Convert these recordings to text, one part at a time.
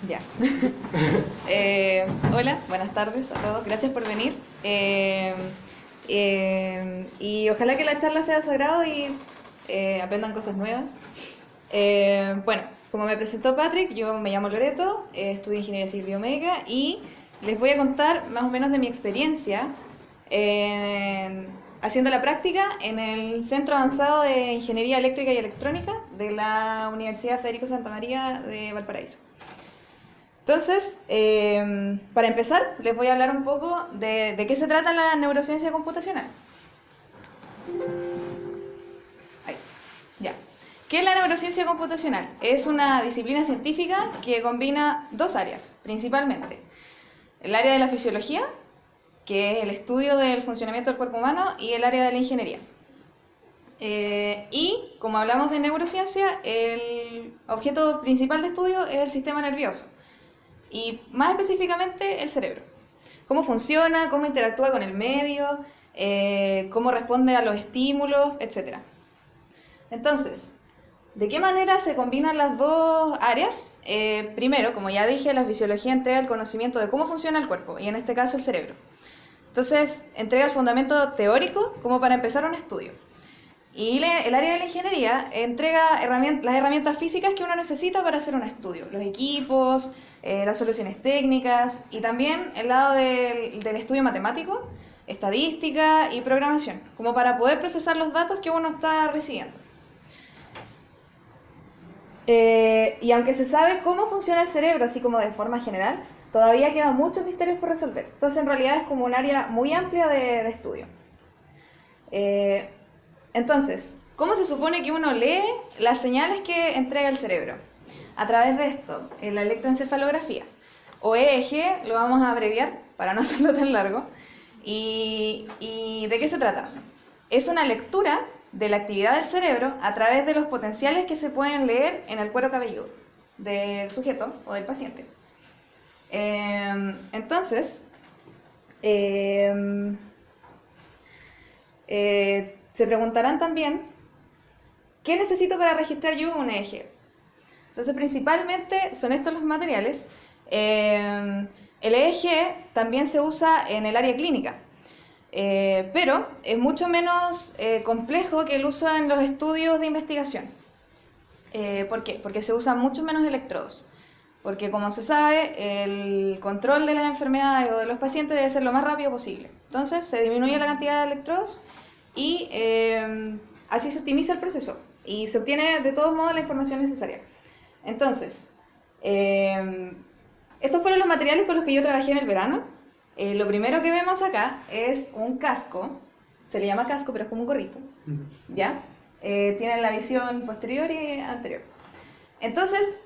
Ya. Hola, buenas tardes a todos. Gracias por venir. Y ojalá que la charla sea de su agrado y aprendan cosas nuevas. Bueno, como me presentó Patrick, yo me llamo Loreto, estudio Ingeniería Civil Biomédica y les voy a contar más o menos de mi experiencia haciendo la práctica en el Centro Avanzado de Ingeniería Eléctrica y Electrónica de la Universidad Federico Santa María de Valparaíso. Entonces, para empezar, les voy a hablar un poco de qué se trata la neurociencia computacional. Ahí, ya. ¿Qué es la neurociencia computacional? Es una disciplina científica que combina dos áreas, principalmente. El área de la fisiología, que es el estudio del funcionamiento del cuerpo humano, y el área de la ingeniería. Y, como hablamos de neurociencia, el objeto principal de estudio es el sistema nervioso. Y más específicamente el cerebro. Cómo funciona, cómo interactúa con el medio, cómo responde a los estímulos, etc. Entonces, ¿de qué manera se combinan las dos áreas? Primero, como ya dije, la fisiología entrega el conocimiento de cómo funciona el cuerpo, y en este caso el cerebro. Entonces, entrega el fundamento teórico como para empezar un estudio. Y el área de la ingeniería entrega las herramientas físicas que uno necesita para hacer un estudio, los equipos, las soluciones técnicas y también el lado del estudio matemático, estadística y programación, como para poder procesar los datos que uno está recibiendo. Y aunque se sabe cómo funciona el cerebro, así como de forma general, todavía quedan muchos misterios por resolver. Entonces, en realidad es como un área muy amplia de estudio. Entonces, ¿cómo se supone que uno lee las señales que entrega el cerebro? A través de esto, la electroencefalografía, o EEG, lo vamos a abreviar para no hacerlo tan largo. ¿Y de qué se trata? Es una lectura de la actividad del cerebro a través de los potenciales que se pueden leer en el cuero cabelludo del sujeto o del paciente. Entonces, se preguntarán también, ¿qué necesito para registrar yo un EEG? Entonces, principalmente son estos los materiales. El EEG también se usa en el área clínica, pero es mucho menos complejo que el uso en los estudios de investigación. ¿Por qué? Porque se usan mucho menos electrodos. Porque, como se sabe, el control de las enfermedades o de los pacientes debe ser lo más rápido posible. Entonces, se disminuye la cantidad de electrodos y así se optimiza el proceso y se obtiene de todos modos la información necesaria. Entonces, estos fueron los materiales con los que yo trabajé en el verano. Lo primero que vemos acá es un casco, se le llama casco pero es como un gorrito, ¿ya? Tienen la visión posterior y anterior. Entonces,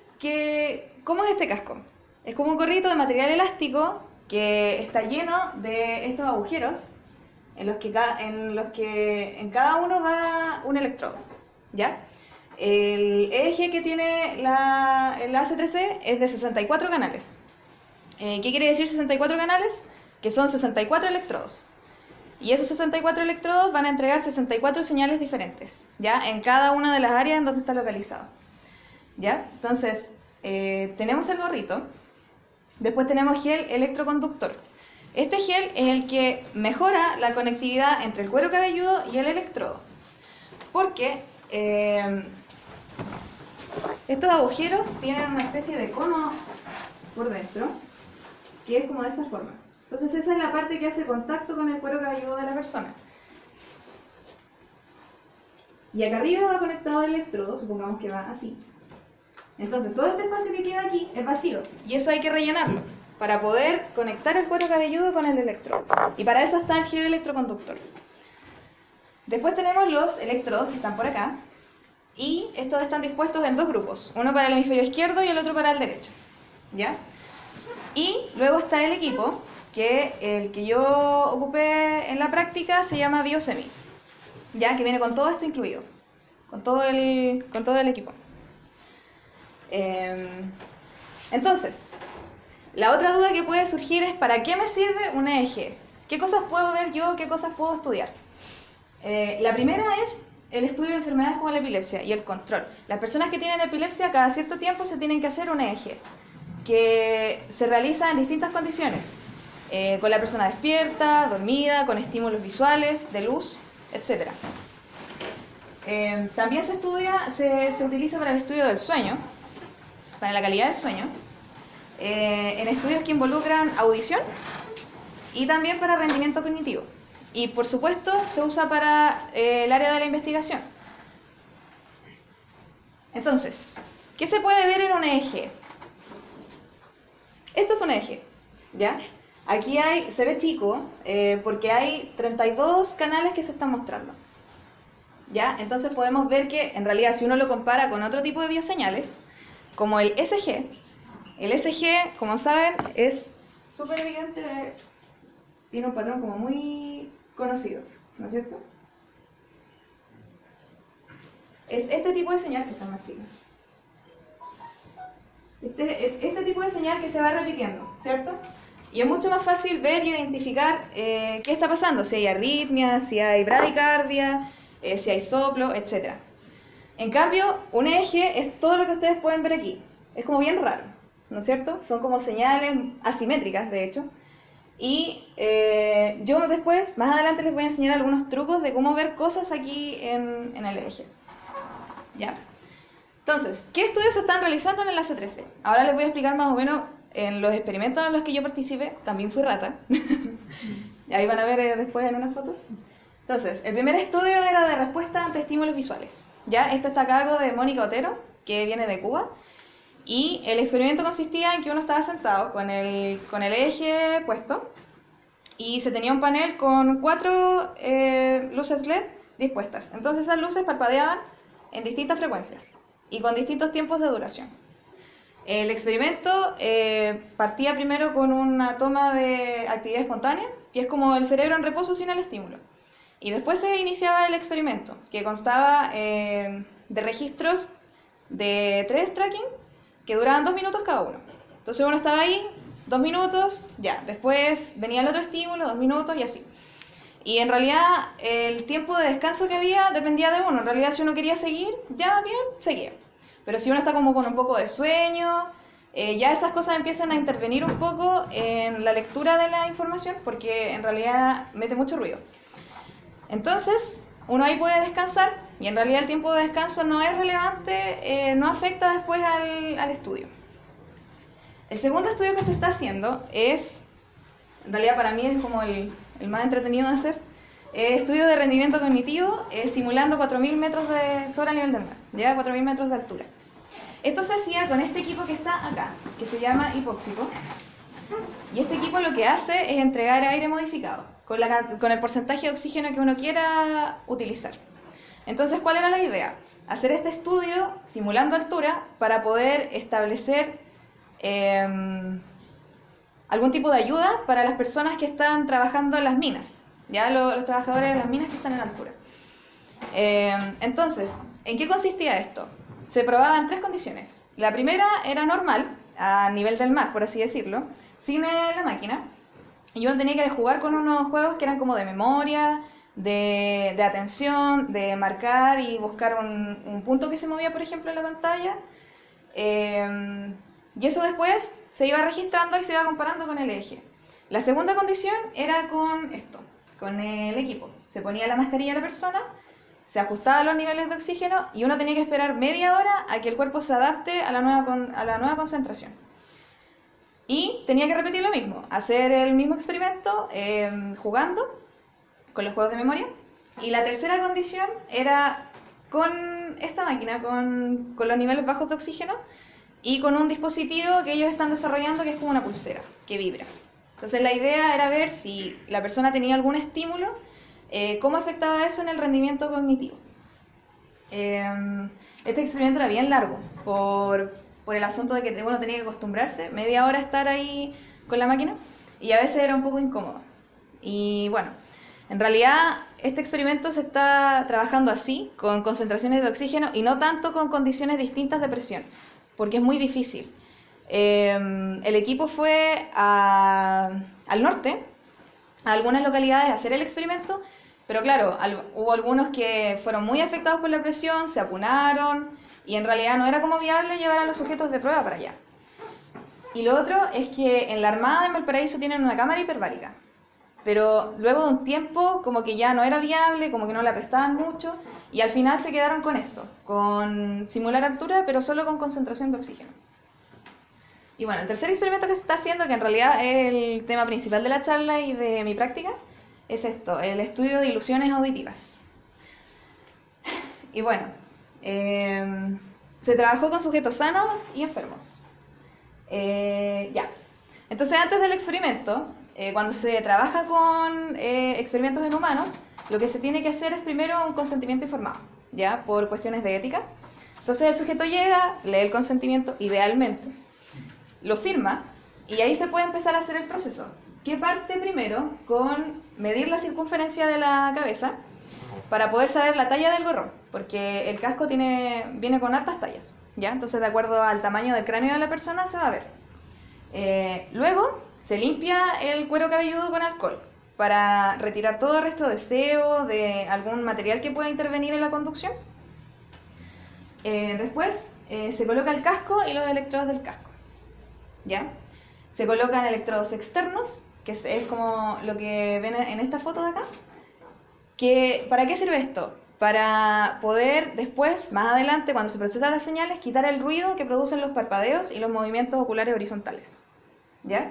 ¿cómo es este casco? Es como un gorrito de material elástico que está lleno de estos agujeros en los que en cada uno va un electrodo, ¿ya? El eje que tiene el AC3C es de 64 canales. ¿Qué quiere decir 64 canales? Que son 64 electrodos. Y esos 64 electrodos van a entregar 64 señales diferentes, ¿ya? En cada una de las áreas en donde está localizado, ¿ya? Entonces, tenemos el gorrito, después tenemos gel electroconductor. Este gel es el que mejora la conectividad entre el cuero cabelludo y el electrodo, porque estos agujeros tienen una especie de cono por dentro, que es como de esta forma. Entonces esa es la parte que hace contacto con el cuero cabelludo de la persona. Y acá arriba va conectado el electrodo, supongamos que va así. Entonces todo este espacio que queda aquí es vacío, y eso hay que rellenarlo para poder conectar el cuero cabelludo con el electrodo. Y para eso está el gel electroconductor. Después tenemos los electrodos que están por acá, y estos están dispuestos en dos grupos, uno para el hemisferio izquierdo y el otro para el derecho, ¿ya? Y luego está el equipo, que el que yo ocupé en la práctica se llama Biosemi, ¿ya? Que viene con todo esto incluido, con todo el equipo. Entonces, la otra duda que puede surgir es ¿para qué me sirve un EEG? ¿Qué cosas puedo ver yo? ¿Qué cosas puedo estudiar? La primera es el estudio de enfermedades como la epilepsia y el control. Las personas que tienen epilepsia cada cierto tiempo se tienen que hacer un EEG. que se realiza en distintas condiciones, con la persona despierta, dormida, con estímulos visuales, de luz, etc. También se utiliza para el estudio del sueño, para la calidad del sueño, en estudios que involucran audición y también para rendimiento cognitivo. Y por supuesto se usa para el área de la investigación. Entonces, ¿qué se puede ver en un EEG? Esto es un EEG, ¿ya? Aquí se ve chico porque hay 32 canales que se están mostrando, ¿ya? Entonces podemos ver que en realidad si uno lo compara con otro tipo de bioseñales, como el ECG, como saben, es súper evidente, tiene un patrón como muy conocido, ¿no es cierto? Es este tipo de señal que está más chica. Es este tipo de señal que se va repitiendo, ¿cierto? Y es mucho más fácil ver y identificar qué está pasando, si hay arritmia, si hay bradicardia, si hay soplo, etc. En cambio, un EEG es todo lo que ustedes pueden ver aquí. Es como bien raro, ¿no es cierto? Son como señales asimétricas, de hecho. Y yo después, más adelante, les voy a enseñar algunos trucos de cómo ver cosas aquí en el EEG. ¿Ya? Entonces, ¿qué estudios se están realizando en el AC13? Ahora les voy a explicar más o menos en los experimentos en los que yo participé. También fui rata. Ahí van a ver después en una foto. Entonces, el primer estudio era de respuesta ante estímulos visuales. ¿Ya? Esto está a cargo de Mónica Otero, que viene de Cuba. Y el experimento consistía en que uno estaba sentado con el EEG puesto y se tenía un panel con 4 luces LED dispuestas. Entonces esas luces parpadeaban en distintas frecuencias y con distintos tiempos de duración. El experimento partía primero con una toma de actividad espontánea, que es como el cerebro en reposo sin el estímulo. Y después se iniciaba el experimento, que constaba de registros de 3 tracking, que duraban 2 minutos cada uno. Entonces uno estaba ahí, 2 minutos, ya. Después venía el otro estímulo, 2 minutos y así. Y en realidad el tiempo de descanso que había dependía de uno. En realidad si uno quería seguir, ya bien, seguía. Pero si uno está como con un poco de sueño, ya esas cosas empiezan a intervenir un poco en la lectura de la información porque en realidad mete mucho ruido. Entonces, uno ahí puede descansar y en realidad el tiempo de descanso no es relevante, no afecta después al estudio. El segundo estudio que se está haciendo es, en realidad para mí es como el más entretenido de hacer, estudio de rendimiento cognitivo simulando 4.000 metros sobre el nivel del mar, ya 4.000 metros de altura. Esto se hacía con este equipo que está acá, que se llama hipóxico. Y este equipo lo que hace es entregar aire modificado, con el porcentaje de oxígeno que uno quiera utilizar. Entonces, ¿cuál era la idea? Hacer este estudio simulando altura para poder establecer algún tipo de ayuda para las personas que están trabajando en las minas, ya los trabajadores de las minas que están en altura. Entonces, ¿en qué consistía esto? Se probaba en 3 condiciones. La primera era normal, a nivel del mar, por así decirlo, sin la máquina. Y uno tenía que jugar con unos juegos que eran como de memoria, de atención, de marcar y buscar un punto que se movía, por ejemplo, en la pantalla. Y eso después se iba registrando y se iba comparando con el EEG. La segunda condición era con esto, con el equipo. Se ponía la mascarilla a la persona, se ajustaban los niveles de oxígeno y uno tenía que esperar media hora a que el cuerpo se adapte a la nueva concentración. Y tenía que repetir lo mismo, hacer el mismo experimento jugando con los juegos de memoria. Y la tercera condición era con esta máquina, con los niveles bajos de oxígeno y con un dispositivo que ellos están desarrollando que es como una pulsera, que vibra. Entonces la idea era ver si la persona tenía algún estímulo, cómo afectaba eso en el rendimiento cognitivo. Este experimento era bien largo, por el asunto de que uno tenía que acostumbrarse, media hora estar ahí con la máquina, y a veces era un poco incómodo. Y bueno, en realidad este experimento se está trabajando así, con concentraciones de oxígeno, y no tanto con condiciones distintas de presión, porque es muy difícil. El equipo fue al norte, a algunas localidades, a hacer el experimento, pero claro, hubo algunos que fueron muy afectados por la presión, se apunaron, y en realidad no era como viable llevar a los sujetos de prueba para allá. Y lo otro es que en la Armada en Valparaíso tienen una cámara hiperbárica, pero luego de un tiempo como que ya no era viable, como que no la prestaban mucho, y al final se quedaron con esto, con simular altura, pero solo con concentración de oxígeno. Y bueno, el tercer experimento que se está haciendo, que en realidad es el tema principal de la charla y de mi práctica, es esto, el estudio de ilusiones auditivas. Y bueno, se trabajó con sujetos sanos y enfermos. Ya. Entonces, antes del experimento, cuando se trabaja con experimentos en humanos, lo que se tiene que hacer es primero un consentimiento informado, ¿ya? Por cuestiones de ética. Entonces, el sujeto llega, lee el consentimiento, idealmente, lo firma, y ahí se puede empezar a hacer el proceso. ¿Qué parte primero? Con medir la circunferencia de la cabeza para poder saber la talla del gorrón, porque el casco viene con hartas tallas, ¿ya? Entonces, de acuerdo al tamaño del cráneo de la persona, se va a ver. Luego, se limpia el cuero cabelludo con alcohol para retirar todo el resto de sebo, de algún material que pueda intervenir en la conducción. Después, se coloca el casco y los electrodos del casco, ¿ya? Se colocan electrodos externos, que es como lo que ven en esta foto de acá. ¿Para qué sirve esto? Para poder después, más adelante, cuando se procesan las señales, quitar el ruido que producen los parpadeos y los movimientos oculares horizontales, ¿ya?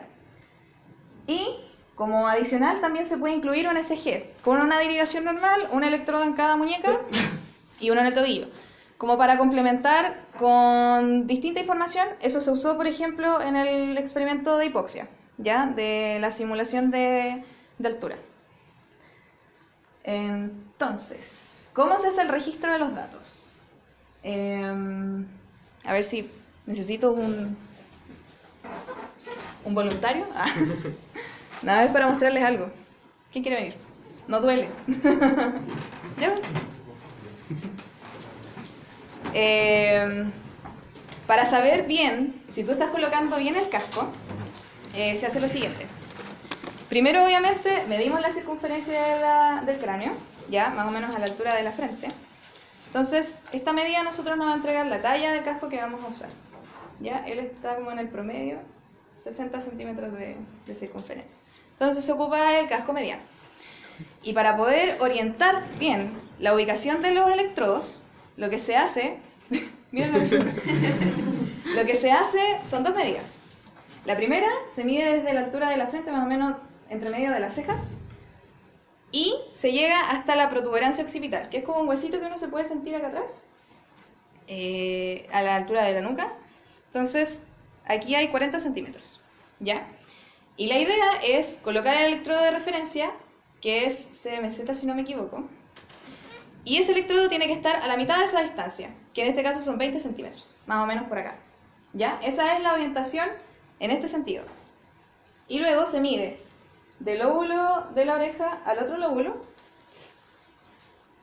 Y como adicional también se puede incluir un ECG, con una derivación normal, un electrodo en cada muñeca y uno en el tobillo. Como para complementar con distinta información, eso se usó, por ejemplo, en el experimento de hipoxia, ¿ya? De la simulación de altura. Entonces, ¿cómo se hace el registro de los datos? A ver si necesito un voluntario. Nada, es para mostrarles algo. ¿Quién quiere venir? No duele. ¿Ya? Para saber bien si tú estás colocando bien el casco, se hace lo siguiente. Primero, obviamente, medimos la circunferencia del cráneo, ya más o menos a la altura de la frente. Entonces, esta medida a nosotros nos va a entregar la talla del casco que vamos a usar. ¿Ya? Él está como en el promedio, 60 centímetros de circunferencia. Entonces, se ocupa el casco mediano. Y para poder orientar bien la ubicación de los electrodos, lo que se hace, lo que se hace son dos medidas. La primera se mide desde la altura de la frente, más o menos entre medio de las cejas, y se llega hasta la protuberancia occipital, que es como un huesito que uno se puede sentir acá atrás, a la altura de la nuca. Entonces, aquí hay 40 centímetros, ¿ya? Y la idea es colocar el electrodo de referencia, que es CMZ si no me equivoco, y ese electrodo tiene que estar a la mitad de esa distancia, que en este caso son 20 centímetros, más o menos por acá, ¿ya? Esa es la orientación en este sentido. Y luego se mide del lóbulo de la oreja al otro lóbulo,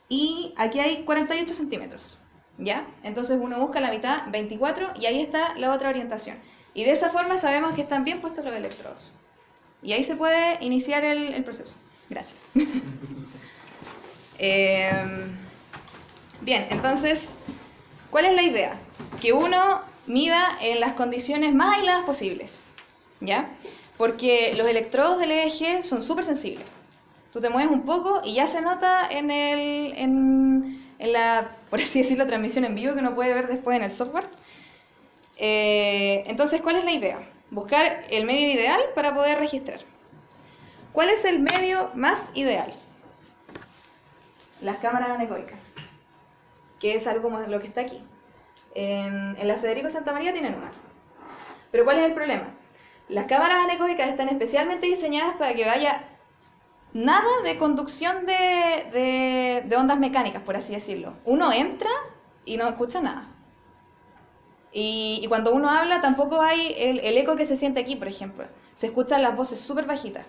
y aquí hay 48 centímetros, ¿ya? Entonces uno busca la mitad, 24, y ahí está la otra orientación. Y de esa forma sabemos que están bien puestos los electrodos. Y ahí se puede iniciar el proceso. Gracias. Bien, entonces, ¿cuál es la idea? Que uno mida en las condiciones más aisladas posibles, ¿ya? Porque los electrodos del EEG son súper sensibles. Tú te mueves un poco y ya se nota en la, por así decirlo, transmisión en vivo que uno puede ver después en el software. Entonces, ¿cuál es la idea? Buscar el medio ideal para poder registrar. ¿Cuál es el medio más ideal? Las cámaras anecoicas, que es algo como lo que está aquí. En la Federico Santa María tienen una. Pero ¿cuál es el problema? Las cámaras anecoicas están especialmente diseñadas para que vaya nada de conducción de ondas mecánicas, por así decirlo. Uno entra y no escucha nada. Y cuando uno habla tampoco hay el eco que se siente aquí, por ejemplo. Se escuchan las voces súper bajitas.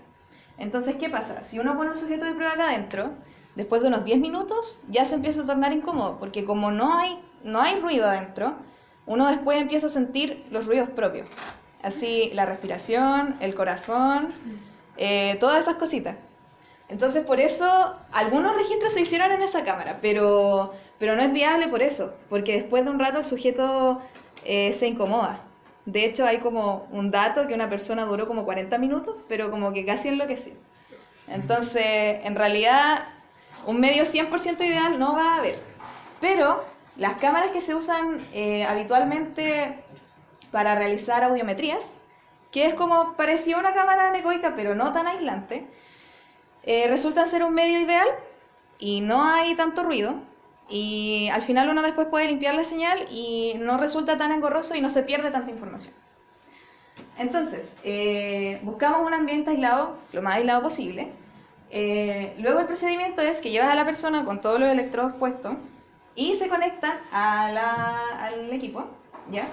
Entonces, ¿qué pasa? Si uno pone un sujeto de prueba acá adentro, después de unos 10 minutos ya se empieza a tornar incómodo, porque como no hay ruido adentro, uno después empieza a sentir los ruidos propios. Así, la respiración, el corazón, todas esas cositas. Entonces, por eso, algunos registros se hicieron en esa cámara, pero no es viable por eso, porque después de un rato el sujeto se incomoda, De hecho, hay como un dato que una persona duró como 40 minutos, pero como que casi enloqueció. Entonces, en realidad, un medio 100% ideal no va a haber. Pero las cámaras que se usan habitualmente para realizar audiometrías, que es como parecía una cámara anecoica, pero no tan aislante, resultan ser un medio ideal y no hay tanto ruido. Y al final uno después puede limpiar la señal y no resulta tan engorroso y no se pierde tanta información. Entonces, buscamos un ambiente aislado, lo más aislado posible. Luego el procedimiento es que llevas a la persona con todos los electrodos puestos y se conectan al equipo, ¿ya?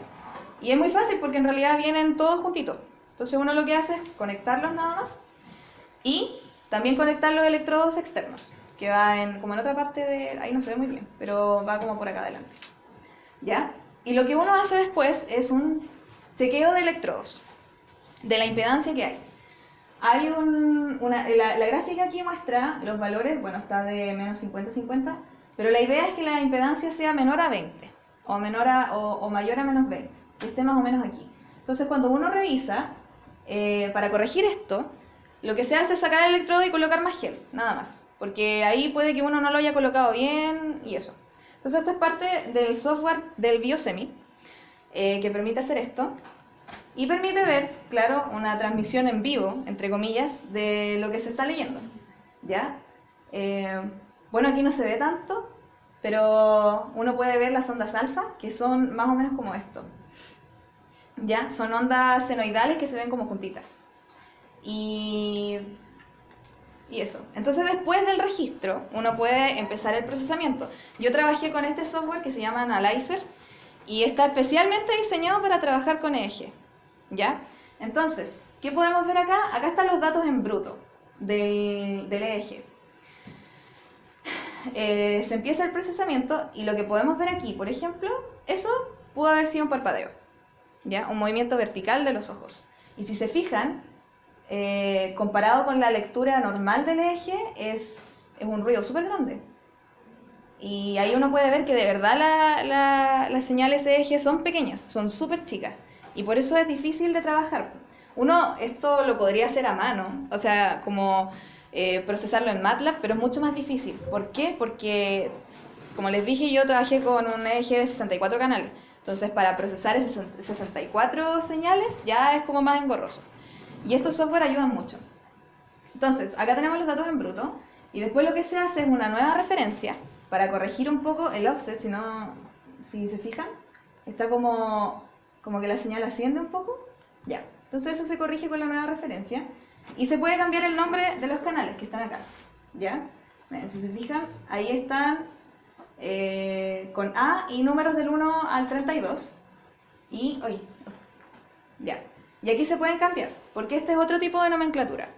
Y es muy fácil porque en realidad vienen todos juntitos. Entonces uno lo que hace es conectarlos nada más y también conectar los electrodos externos, que va como en otra parte de... ahí no se ve muy bien, pero va como por acá adelante, ¿ya? Y lo que uno hace después es un chequeo de electrodos, de la impedancia que hay. Hay la gráfica aquí muestra los valores, bueno, está de menos 50 a 50, pero la idea es que la impedancia sea menor a 20, o mayor a menos 20, que esté más o menos aquí. Entonces cuando uno revisa, para corregir esto, lo que se hace es sacar el electrodo y colocar más gel, nada más, porque ahí puede que uno no lo haya colocado bien y eso. Entonces esto es parte del software del Biosemi, que permite hacer esto. Y permite ver, claro, una transmisión en vivo, entre comillas, de lo que se está leyendo, ¿ya? Bueno, aquí no se ve tanto, pero uno puede ver las ondas alfa, que son más o menos como esto, ¿ya? Son ondas senoidales que se ven como juntitas. Y eso. Entonces, después del registro, uno puede empezar el procesamiento. Yo trabajé con este software que se llama Analyzer, y está especialmente diseñado para trabajar con EEG. ¿Ya? Entonces, ¿qué podemos ver acá? Acá están los datos en bruto del EEG. Se empieza el procesamiento y lo que podemos ver aquí, por ejemplo, eso pudo haber sido un parpadeo, ¿ya? Un movimiento vertical de los ojos. Y si se fijan, comparado con la lectura normal del EEG, es un ruido súper grande. Y ahí uno puede ver que de verdad las señales EEG son pequeñas, son súper chicas. Y por eso es difícil de trabajar. Uno esto lo podría hacer a mano, o sea, como procesarlo en MATLAB, pero es mucho más difícil. ¿Por qué? Porque, como les dije, yo trabajé con un EEG de 64 canales. Entonces, para procesar esas 64 señales ya es como más engorroso. Y estos software ayudan mucho. Entonces, acá tenemos los datos en bruto, y después lo que se hace es una nueva referencia para corregir un poco el offset, si se fijan, está como que la señal asciende un poco, ya. Entonces eso se corrige con la nueva referencia y se puede cambiar el nombre de los canales que están acá, ¿ya? Miren, si se fijan, ahí están con A y números del 1 al 32 y, ya. Y aquí se pueden cambiar, porque este es otro tipo de nomenclatura.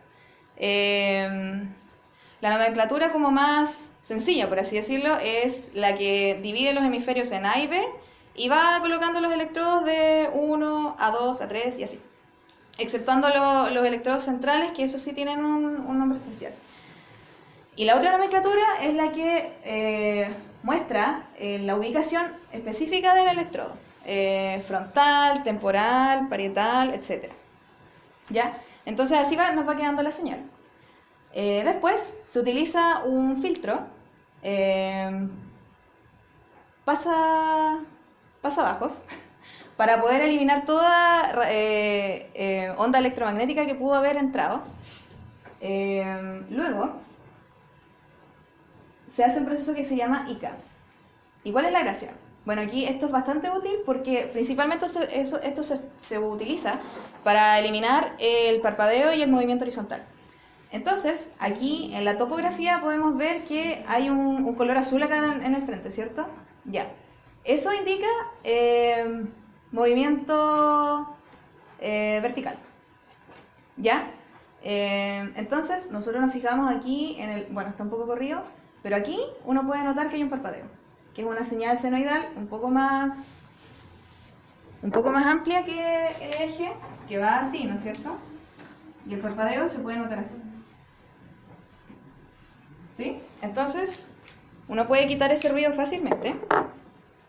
La nomenclatura como más sencilla, por así decirlo, es la que divide los hemisferios en A y B, y va colocando los electrodos de 1 a 2 a 3 y así. Exceptuando los electrodos centrales, que esos sí tienen un nombre especial. Y la otra nomenclatura es la que muestra la ubicación específica del electrodo. Frontal, temporal, parietal, etc. ¿Ya? Entonces así nos va quedando la señal. Después se utiliza un filtro pasabajos para poder eliminar toda onda electromagnética que pudo haber entrado. Luego se hace un proceso que se llama ICA. ¿Y cuál es la gracia? Bueno, aquí esto es bastante útil porque principalmente esto se utiliza para eliminar el parpadeo y el movimiento horizontal. Entonces, aquí en la topografía podemos ver que hay un color azul acá en el frente, ¿cierto? Ya. Eso indica movimiento vertical. ¿Ya? Entonces, nosotros nos fijamos aquí bueno, está un poco corrido, pero aquí uno puede notar que hay un parpadeo, que es una señal senoidal un poco más amplia que el eje, que va así, ¿no es cierto? Y el parpadeo se puede notar así. ¿Sí? Entonces, uno puede quitar ese ruido fácilmente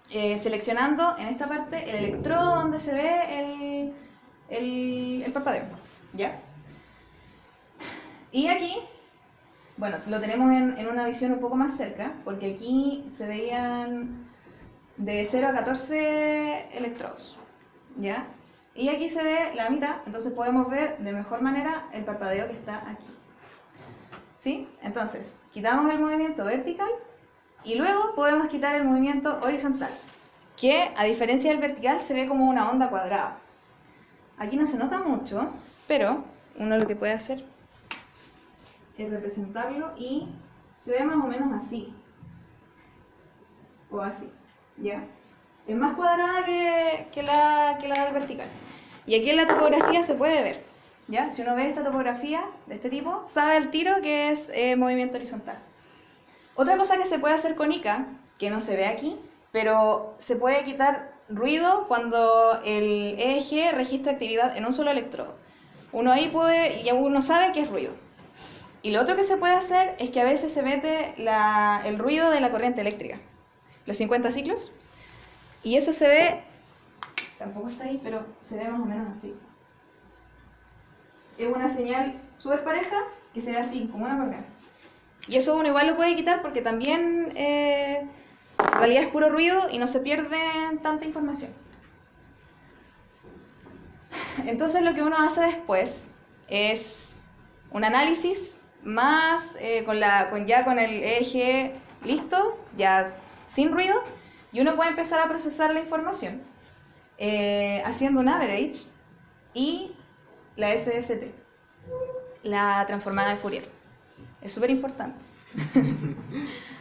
seleccionando en esta parte el electrodo donde se ve el parpadeo, ¿ya? Y aquí, bueno, lo tenemos en una visión un poco más cerca, porque aquí se veían de 0 a 14 electrodos, ¿ya? Y aquí se ve la mitad, entonces podemos ver de mejor manera el parpadeo que está aquí. ¿Sí? Entonces, quitamos el movimiento vertical y luego podemos quitar el movimiento horizontal, que a diferencia del vertical se ve como una onda cuadrada. Aquí no se nota mucho, pero uno lo que puede hacer es representarlo y se ve más o menos así. O así, ¿ya? Es más cuadrada que la del vertical. Y aquí en la topografía se puede ver, ¿ya? Si uno ve esta topografía de este tipo, sabe al tiro que es movimiento horizontal. Otra cosa que se puede hacer con ICA, que no se ve aquí, pero se puede quitar ruido cuando el EEG registra actividad en un solo electrodo. Uno ahí puede, ya uno sabe que es ruido. Y lo otro que se puede hacer es que a veces se mete el ruido de la corriente eléctrica, los 50 ciclos, y eso se ve, tampoco está ahí, pero se ve más o menos así. Es una señal súper pareja que se ve así, como un acordeón. Y eso uno igual lo puede quitar porque también en realidad es puro ruido y no se pierde tanta información. Entonces lo que uno hace después es un análisis más ya con el EEG listo, ya sin ruido, y uno puede empezar a procesar la información haciendo un average y la FFT, la transformada de Fourier. Es súper importante.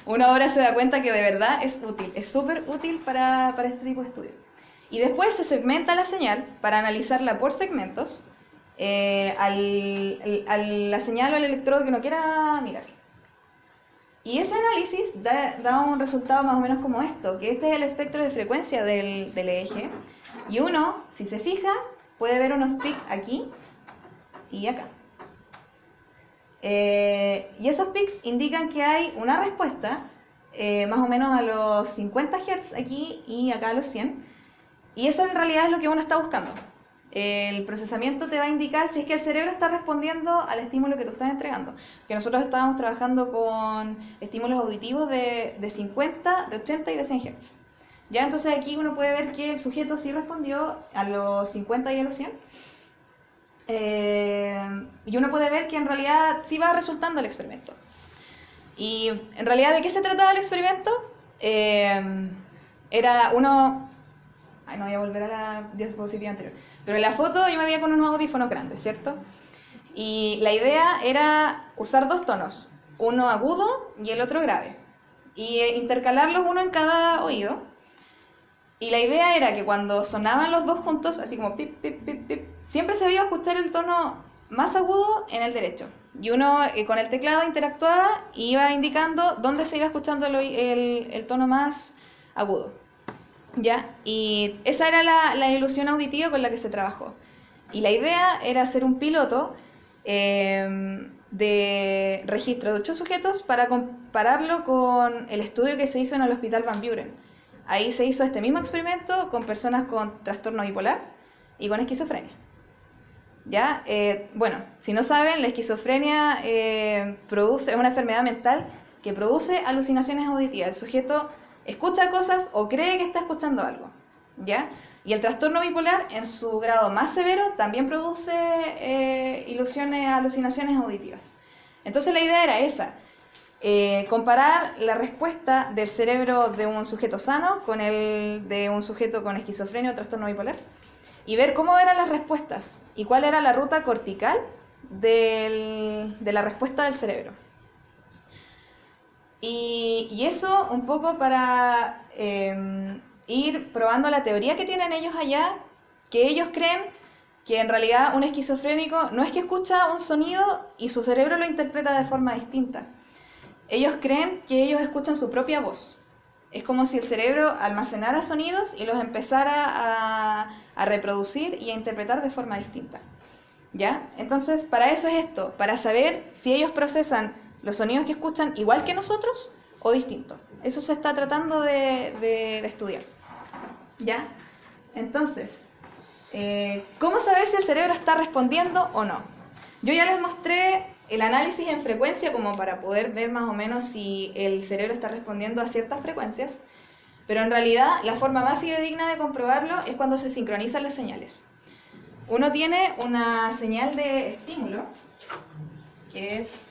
Uno ahora se da cuenta que de verdad es útil, es súper útil para este tipo de estudio. Y después se segmenta la señal para analizarla por segmentos a la señal o al electrodo que uno quiera mirar. Y ese análisis da un resultado más o menos como esto, que este es el espectro de frecuencia del EEG. Y uno, si se fija, puede ver unos peaks aquí y acá. Y esos peaks indican que hay una respuesta más o menos a los 50 Hz aquí y acá a los 100. Y eso en realidad es lo que uno está buscando. El procesamiento te va a indicar si es que el cerebro está respondiendo al estímulo que tú estás entregando. Que nosotros estábamos trabajando con estímulos auditivos de 50, de 80 y de 100 Hz. Ya entonces aquí uno puede ver que el sujeto sí respondió a los 50 y a los 100. Y uno puede ver que en realidad sí va resultando el experimento. Y en realidad, ¿de qué se trataba el experimento? Era uno... Ay, no voy a volver a la diapositiva anterior. Pero en la foto yo me veía con unos audífonos grandes, ¿cierto? Y la idea era usar dos tonos, uno agudo y el otro grave. Y intercalarlos uno en cada oído. Y la idea era que cuando sonaban los dos juntos, así como pip, pip, pip, pip, siempre se iba a escuchar el tono más agudo en el derecho. Y uno con el teclado interactuaba y iba indicando dónde se iba escuchando el tono más agudo. ¿Ya? Y esa era la ilusión auditiva con la que se trabajó. Y la idea era hacer un piloto de registro de 8 sujetos para compararlo con el estudio que se hizo en el Hospital Van Buren. Ahí se hizo este mismo experimento con personas con trastorno bipolar y con esquizofrenia. ¿Ya? Bueno, si no saben, la esquizofrenia es una enfermedad mental que produce alucinaciones auditivas. El sujeto escucha cosas o cree que está escuchando algo, ¿ya? Y el trastorno bipolar, en su grado más severo, también produce alucinaciones auditivas. Entonces la idea era esa, comparar la respuesta del cerebro de un sujeto sano con el de un sujeto con esquizofrenia o trastorno bipolar y ver cómo eran las respuestas y cuál era la ruta cortical de la respuesta del cerebro. Y eso un poco para ir probando la teoría que tienen ellos allá, que ellos creen que en realidad un esquizofrénico no es que escucha un sonido y su cerebro lo interpreta de forma distinta. Ellos creen que ellos escuchan su propia voz. Es como si el cerebro almacenara sonidos y los empezara a reproducir y a interpretar de forma distinta. ¿Ya? Entonces, para eso es esto, para saber si ellos procesan los sonidos que escuchan igual que nosotros o distinto. Eso se está tratando de estudiar. ¿Ya? Entonces, ¿cómo saber si el cerebro está respondiendo o no? Yo ya les mostré el análisis en frecuencia como para poder ver más o menos si el cerebro está respondiendo a ciertas frecuencias, pero en realidad la forma más fidedigna de comprobarlo es cuando se sincronizan las señales. Uno tiene una señal de estímulo, que es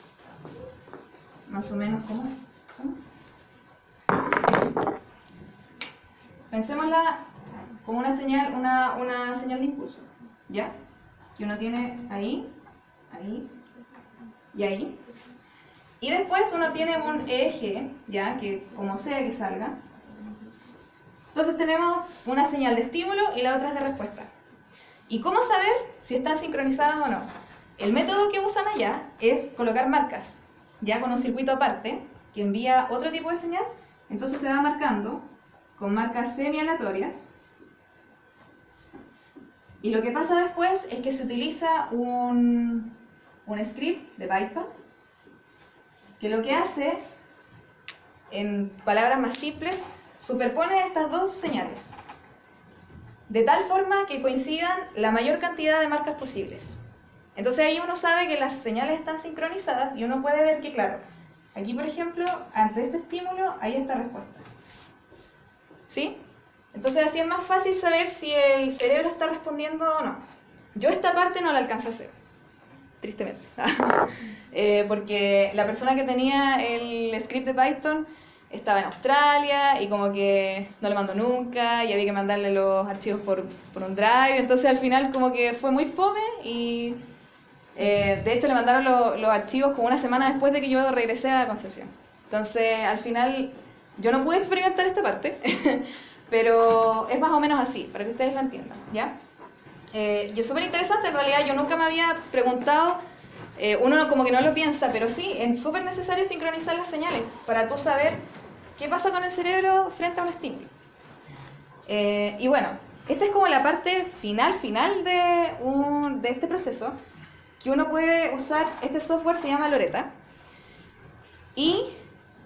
más o menos como pensémosla como una señal, una señal de impulso, ¿ya? Que uno tiene ahí, ahí y ahí. Y después uno tiene un eje, ¿ya? Que como sea que salga. Entonces tenemos una señal de estímulo y la otra es de respuesta. ¿Y cómo saber si están sincronizadas o no? El método que usan allá es colocar marcas, ya con un circuito aparte, que envía otro tipo de señal. Entonces se va marcando con marcas semi-aleatorias. Y lo que pasa después es que se utiliza un script de Python, que lo que hace, en palabras más simples, superpone estas dos señales, de tal forma que coincidan la mayor cantidad de marcas posibles. Entonces ahí uno sabe que las señales están sincronizadas y uno puede ver que, claro, aquí por ejemplo, ante este estímulo, hay esta respuesta. ¿Sí? Entonces así es más fácil saber si el cerebro está respondiendo o no. Yo esta parte no la alcancé a hacer, tristemente. Porque la persona que tenía el script de Python estaba en Australia y como que no lo mandó nunca y había que mandarle los archivos por un drive, entonces al final como que fue muy fome y de hecho le mandaron los archivos como una semana después de que yo regresé a Concepción. Entonces al final yo no pude experimentar esta parte, pero es más o menos así, para que ustedes lo entiendan, ¿ya? Y es súper interesante, en realidad yo nunca me había preguntado, uno como que no lo piensa, pero sí, es súper necesario sincronizar las señales para tú saber qué pasa con el cerebro frente a un estímulo. Y bueno, esta es como la parte final de este proceso, que uno puede usar, este software se llama Loretta, y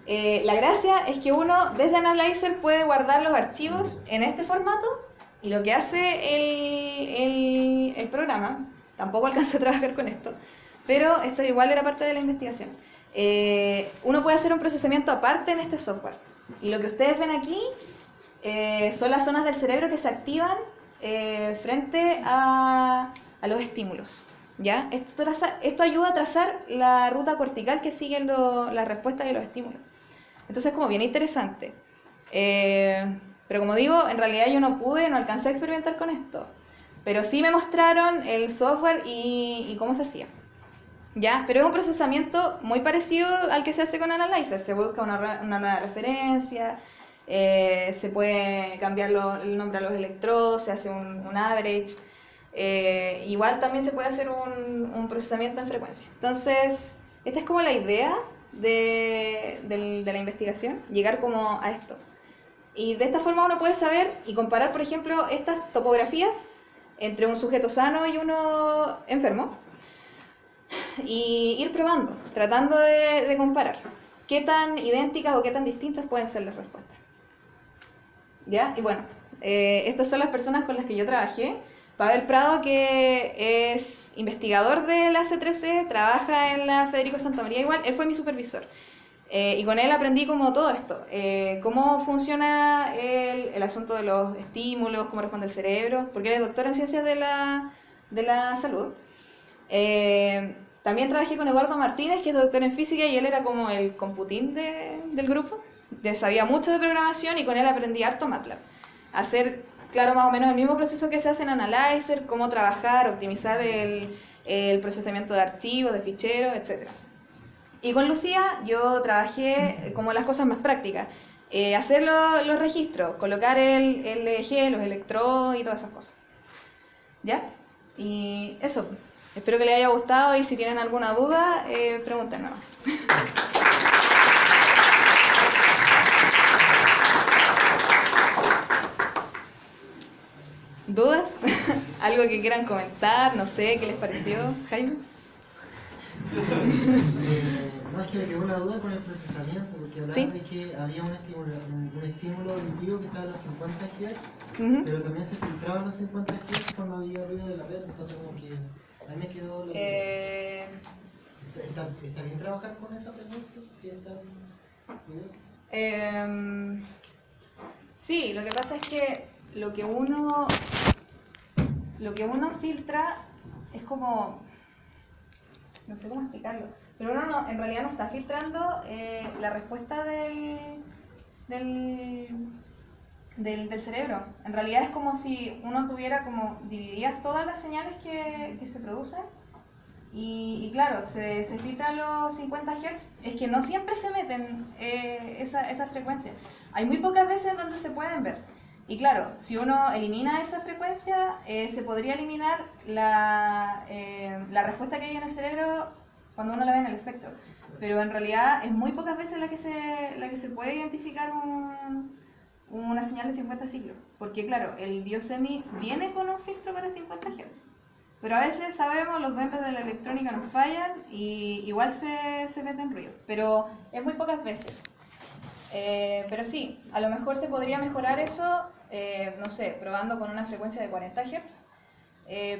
la gracia es que uno desde Analyzer puede guardar los archivos en este formato, y lo que hace el programa, tampoco alcancé a trabajar con esto, pero esto igual era parte de la investigación. Uno puede hacer un procesamiento aparte en este software. Y lo que ustedes ven aquí son las zonas del cerebro que se activan frente a los estímulos, ¿ya? Esto ayuda a trazar la ruta cortical que siguen las respuestas de los estímulos. Entonces es como bien interesante. Pero como digo, en realidad yo no alcancé a experimentar con esto. Pero sí me mostraron el software y cómo se hacía. ¿Ya? Pero es un procesamiento muy parecido al que se hace con Analyzer. Se busca una nueva referencia, se puede cambiar el nombre a los electrodos, se hace un average. Igual también se puede hacer un procesamiento en frecuencia. Entonces, esta es como la idea de la investigación, llegar como a esto. Y de esta forma uno puede saber y comparar, por ejemplo, estas topografías entre un sujeto sano y uno enfermo, y ir probando, tratando de comparar qué tan idénticas o qué tan distintas pueden ser las respuestas. ¿Ya? Y bueno, estas son las personas con las que yo trabajé. Pavel Prado, que es investigador de la C3C, trabaja en la Federico Santa María igual, él fue mi supervisor. Y con él aprendí como todo esto, cómo funciona el asunto de los estímulos, cómo responde el cerebro, porque él es doctor en ciencias de la salud. También trabajé con Eduardo Martínez, que es doctor en física, y él era como el computín del grupo. Sabía mucho de programación y con él aprendí harto MATLAB. Hacer, claro, más o menos el mismo proceso que se hace en Analyzer, cómo trabajar, optimizar el procesamiento de archivos, de ficheros, etc. Y con Lucía yo trabajé como las cosas más prácticas. Hacer los registros, colocar el EEG, los electrodos y todas esas cosas. ¿Ya? Y eso. Espero que les haya gustado y si tienen alguna duda, pregúntenme más. ¿Dudas? ¿Algo que quieran comentar? No sé, ¿qué les pareció, Jaime? No, Además que me quedó una duda con el procesamiento, porque hablaban ¿Sí? de que había un estímulo auditivo que estaba a los 50 Hz, pero también se filtraban los 50 Hz cuando había ruido de la red, entonces como que a mí me quedó la duda. ¿Está bien trabajar con esa frecuencia? ¿Sí está ruidosa? Sí, lo que pasa es que lo que uno filtra es como, no sé cómo explicarlo, pero uno no, en realidad no está filtrando la respuesta del cerebro. En realidad es como si uno tuviera como divididas todas las señales que se producen y claro, se filtran los 50 Hz. Es que no siempre se meten esas frecuencias. Hay muy pocas veces donde se pueden ver. Y claro, si uno elimina esa frecuencia, se podría eliminar la respuesta que hay en el cerebro cuando uno la ve en el espectro. Pero en realidad es muy pocas veces la que se puede identificar una señal de 50 ciclos. Porque claro, el Biosemi viene con un filtro para 50 Hz. Pero a veces sabemos, los duendes de la electrónica nos fallan y igual se meten ruido. Pero es muy pocas veces. Pero sí, a lo mejor se podría mejorar eso, no sé, probando con una frecuencia de 40 Hz.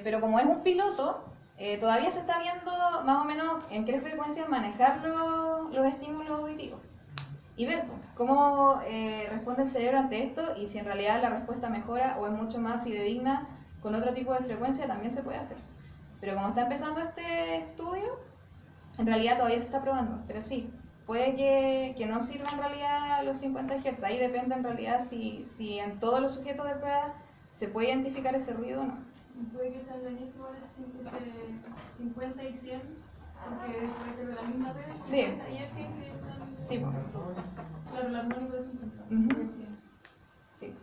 Pero como es un piloto, todavía se está viendo más o menos en qué frecuencias manejar los estímulos auditivos. Y ver cómo responde el cerebro ante esto y si en realidad la respuesta mejora o es mucho más fidedigna con otro tipo de frecuencia, también se puede hacer. Pero como está empezando este estudio, en realidad todavía se está probando. Pero sí, puede que no sirva en realidad los 50 Hz. Ahí depende en realidad si en todos los sujetos de prueba se puede identificar ese ruido o no. Puede que sea engañoso ese 50 y 100, porque puede ser de la misma red, 50 Sí. y el 100 que están... Sí, pues. Claro, el armónico de 50 y el 100. Sí.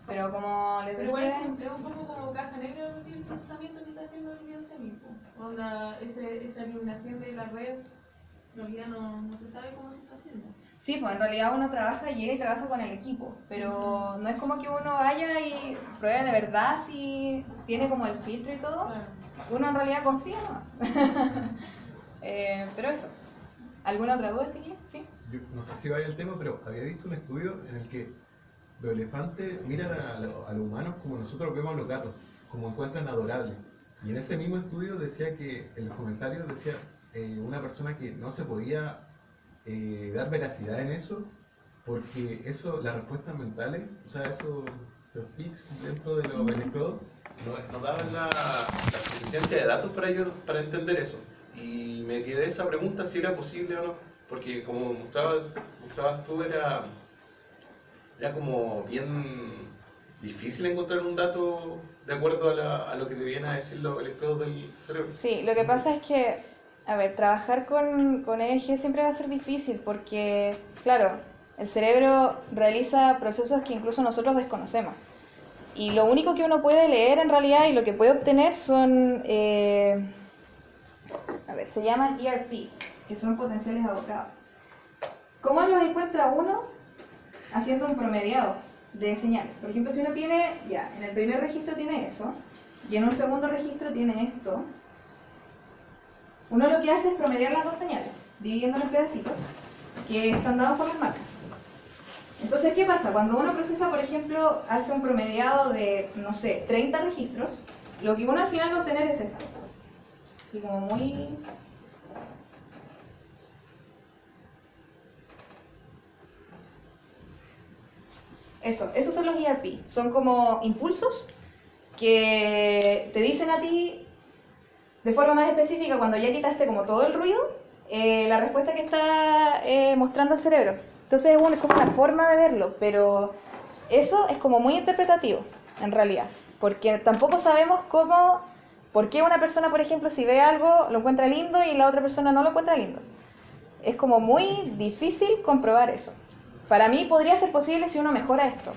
Pero como les Pero decía... igual es un poco como caja negra el procesamiento que está haciendo el Biosemi. Esa iluminación de la red, en realidad no se sabe cómo se está haciendo. Sí, pues en realidad uno llega y trabaja con el equipo, pero no es como que uno vaya y pruebe de verdad si tiene como el filtro y todo. Claro. Uno en realidad confía, ¿no? Pero eso. ¿Alguna otra duda, chiquillos? Sí. Yo no sé si vaya el tema, pero había visto un estudio en el que los elefantes miran a los humanos como nosotros vemos a los gatos, como encuentran adorables. Y en ese mismo estudio decía que, en los comentarios decía una persona que no se podía dar veracidad en eso, porque eso, las respuestas mentales, o sea, los tics dentro de los electrodos, no daban la suficiencia de datos para entender eso. Y me quedé esa pregunta si era posible o no, porque como mostrabas tú, era como bien difícil encontrar un dato de acuerdo a lo que te vienen a decir los electrodos del cerebro. Sí, lo que pasa es que, a ver, trabajar con EEG siempre va a ser difícil porque, claro, el cerebro realiza procesos que incluso nosotros desconocemos. Y lo único que uno puede leer en realidad y lo que puede obtener son, se llaman ERP, que son potenciales avocados. ¿Cómo los encuentra uno? Haciendo un promediado de señales. Por ejemplo, si uno tiene, en el primer registro tiene eso, y en un segundo registro tiene esto, uno lo que hace es promediar las dos señales, dividiéndolas en pedacitos que están dados por las marcas. Entonces, ¿qué pasa? Cuando uno procesa, por ejemplo, hace un promediado de, no sé, 30 registros, lo que uno al final va a obtener es esto. Así como muy... Esos son los ERP. Son como impulsos que te dicen a ti de forma más específica, cuando ya quitaste como todo el ruido, la respuesta que está mostrando el cerebro. Entonces es como una forma de verlo, pero eso es como muy interpretativo, en realidad. Porque tampoco sabemos por qué una persona, por ejemplo, si ve algo, lo encuentra lindo y la otra persona no lo encuentra lindo. Es como muy difícil comprobar eso. Para mí podría ser posible si uno mejora esto.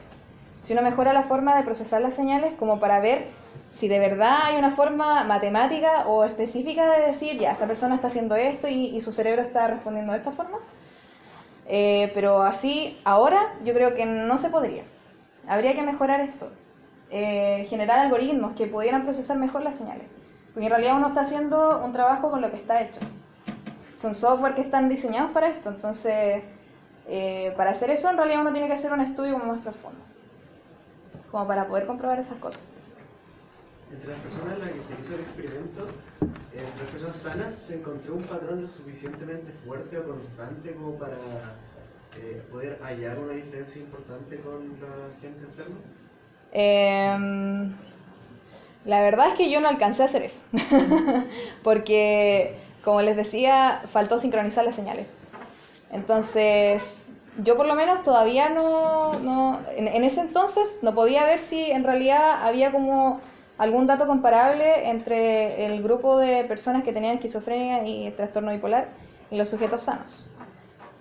Si uno mejora la forma de procesar las señales como para ver si de verdad hay una forma matemática o específica de decir, ya, esta persona está haciendo esto y su cerebro está respondiendo de esta forma. Pero así, ahora, yo creo que no se podría. Habría que mejorar esto. Generar algoritmos que pudieran procesar mejor las señales. Porque en realidad uno está haciendo un trabajo con lo que está hecho. son software que están diseñados para esto. Entonces, para hacer eso en realidad uno tiene que hacer un estudio como más profundo, como para poder comprobar esas cosas. Entre las personas en las que se hizo el experimento, entre las personas sanas, ¿se encontró un patrón lo suficientemente fuerte o constante como para poder hallar una diferencia importante con la gente enferma? La verdad es que yo no alcancé a hacer eso, porque, como les decía, faltó sincronizar las señales. Entonces, yo por lo menos todavía en ese entonces no podía ver si en realidad había como algún dato comparable entre el grupo de personas que tenían esquizofrenia y trastorno bipolar y los sujetos sanos.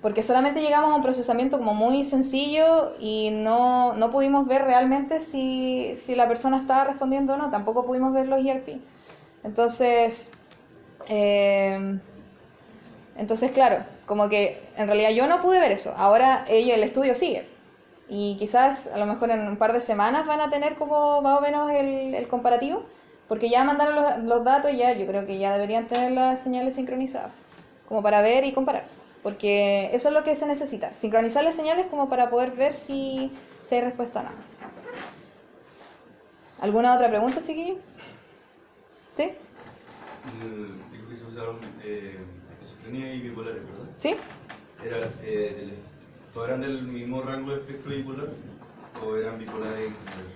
Porque solamente llegamos a un procesamiento como muy sencillo y no pudimos ver realmente si la persona estaba respondiendo o no, tampoco pudimos ver los ERP. Entonces, claro, como que en realidad yo no pude ver eso. Ahora el estudio sigue y quizás a lo mejor en un par de semanas van a tener como más o menos el comparativo, porque ya mandaron los datos y ya yo creo que ya deberían tener las señales sincronizadas, como para ver y comparar. Porque eso es lo que se necesita, sincronizar las señales como para poder ver si hay respuesta o no. ¿Alguna otra pregunta, chiquillos? ¿Sí? Dijo que se usaron esquizofrenia y bipolares, ¿verdad? ¿Sí? ¿Todos eran del mismo rango de espectro bipolar o eran bipolares en general?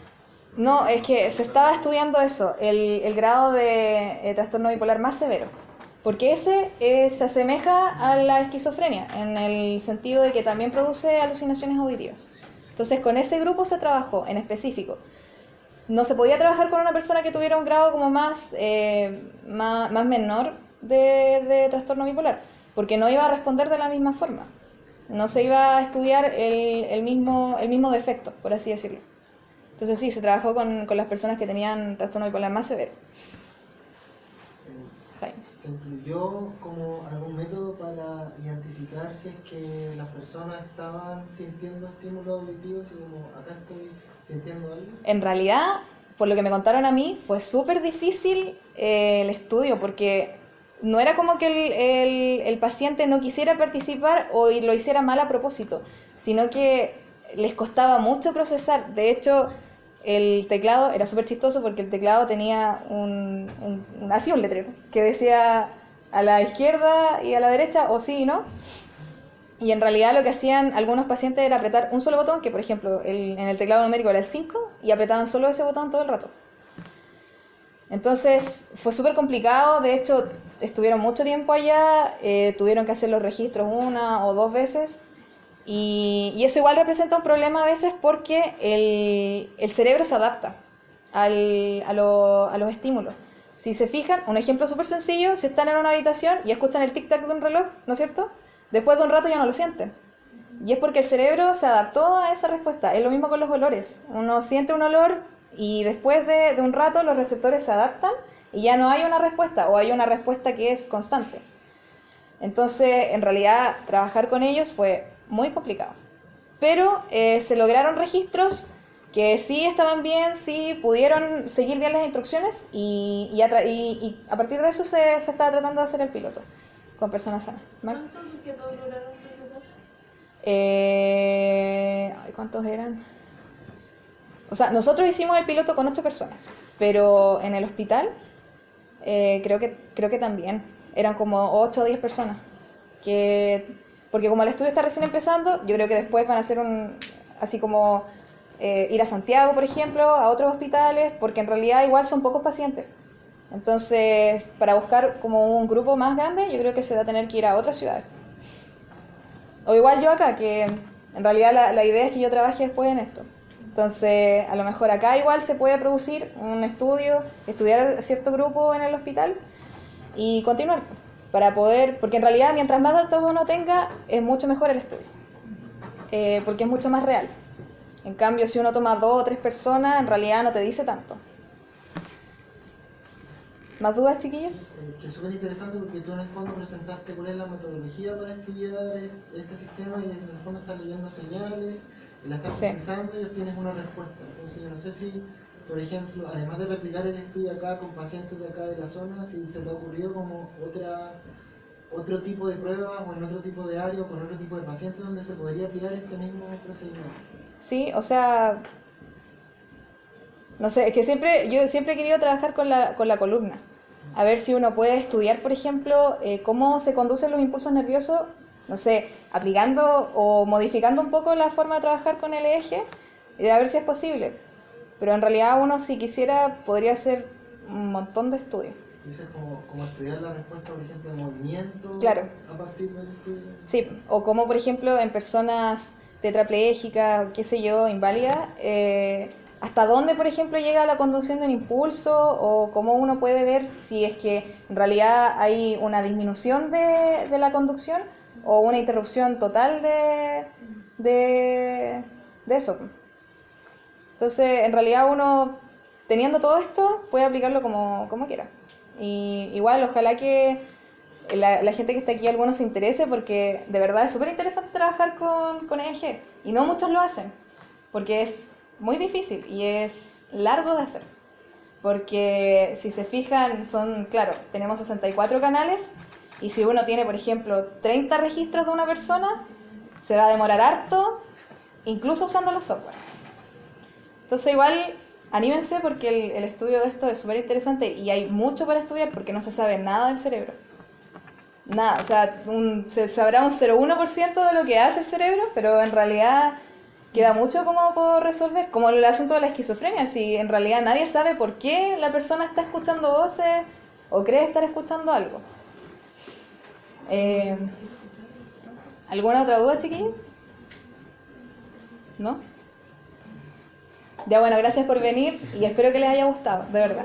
No, es que se estaba estudiando eso, el grado de trastorno bipolar más severo. Porque ese se asemeja a la esquizofrenia, en el sentido de que también produce alucinaciones auditivas. Entonces, con ese grupo se trabajó en específico. No se podía trabajar con una persona que tuviera un grado como más menor de trastorno bipolar, porque no iba a responder de la misma forma. No se iba a estudiar el mismo defecto, por así decirlo. Entonces sí, se trabajó con las personas que tenían trastorno bipolar más severo. ¿Se incluyó como algún método para identificar si es que las personas estaban sintiendo estímulos auditivos y como acá estoy sintiendo algo? En realidad, por lo que me contaron a mí, fue súper difícil el estudio, porque no era como que el paciente no quisiera participar o lo hiciera mal a propósito, sino que les costaba mucho procesar. De hecho, el teclado era súper chistoso porque el teclado tenía un letrero que decía a la izquierda y a la derecha o sí y no. Y en realidad lo que hacían algunos pacientes era apretar un solo botón, que por ejemplo en el teclado numérico era el 5, y apretaban solo ese botón todo el rato. Entonces fue súper complicado, de hecho estuvieron mucho tiempo allá, tuvieron que hacer los registros 1 o 2 veces. Y eso igual representa un problema a veces porque el cerebro se adapta a los estímulos. Si se fijan, un ejemplo súper sencillo, si están en una habitación y escuchan el tic-tac de un reloj, ¿no es cierto? Después de un rato ya no lo sienten. Y es porque el cerebro se adaptó a esa respuesta. Es lo mismo con los olores. Uno siente un olor y después de un rato los receptores se adaptan y ya no hay una respuesta, o hay una respuesta que es constante. Entonces, en realidad, trabajar con ellos fue muy complicado. Pero se lograron registros que sí estaban bien, sí pudieron seguir bien las instrucciones y a partir de eso se estaba tratando de hacer el piloto con personas sanas. ¿Vale? ¿Cuántos sujetos lograron reclutar? ¿Cuántos eran? O sea, nosotros hicimos el piloto con 8 personas, pero en el hospital creo que también eran como 8 o 10 personas. Porque como el estudio está recién empezando, yo creo que después van a hacer así como ir a Santiago, por ejemplo, a otros hospitales, porque en realidad igual son pocos pacientes. Entonces, para buscar como un grupo más grande, yo creo que se va a tener que ir a otras ciudades. O igual yo acá, que en realidad la idea es que yo trabaje después en esto. Entonces, a lo mejor acá igual se puede producir un estudio, estudiar cierto grupo en el hospital y continuar. Para poder, porque en realidad mientras más datos uno tenga, es mucho mejor el estudio. Porque es mucho más real. En cambio, si uno toma 2 o 3 personas, en realidad no te dice tanto. ¿Más dudas, chiquillas? Que es súper interesante porque tú en el fondo presentaste cuál es la metodología para estudiar este sistema y en el fondo estás leyendo señales, y la estás procesando y obtienes una respuesta. Entonces yo no sé si, por ejemplo, además de replicar el estudio acá con pacientes de acá de la zona, si se te ha ocurrido como otro tipo de pruebas o en otro tipo de área o con otro tipo de pacientes donde se podría aplicar este mismo procedimiento. Sí, o sea, no sé, es que yo siempre he querido trabajar con la columna. A ver si uno puede estudiar, por ejemplo, cómo se conducen los impulsos nerviosos, no sé, aplicando o modificando un poco la forma de trabajar con el eje, y a ver si es posible. Pero en realidad uno, si quisiera, podría hacer un montón de estudios. Dices como estudiar la respuesta, por ejemplo, de movimiento Claro. a partir del estudio. Sí, o como por ejemplo en personas tetrapléjicas, o qué sé yo, inválidas, hasta dónde por ejemplo llega la conducción de un impulso, o cómo uno puede ver si es que en realidad hay una disminución de la conducción o una interrupción total de eso. Entonces, en realidad uno, teniendo todo esto, puede aplicarlo como quiera. Y igual, ojalá que la gente que está aquí, algunos se interese, porque de verdad es súper interesante trabajar con EEG. Y no muchos lo hacen, porque es muy difícil y es largo de hacer. Porque si se fijan, claro, tenemos 64 canales, y si uno tiene, por ejemplo, 30 registros de una persona, se va a demorar harto, incluso usando los software. Entonces igual, anímense porque el estudio de esto es súper interesante y hay mucho para estudiar porque no se sabe nada del cerebro. Nada, o sea, se sabrá un 0,1% de lo que hace el cerebro, pero en realidad queda mucho como por resolver, como el asunto de la esquizofrenia, si en realidad nadie sabe por qué la persona está escuchando voces o cree estar escuchando algo. ¿Alguna otra duda, chiquillos? ¿No? Ya bueno, gracias por venir y espero que les haya gustado, de verdad.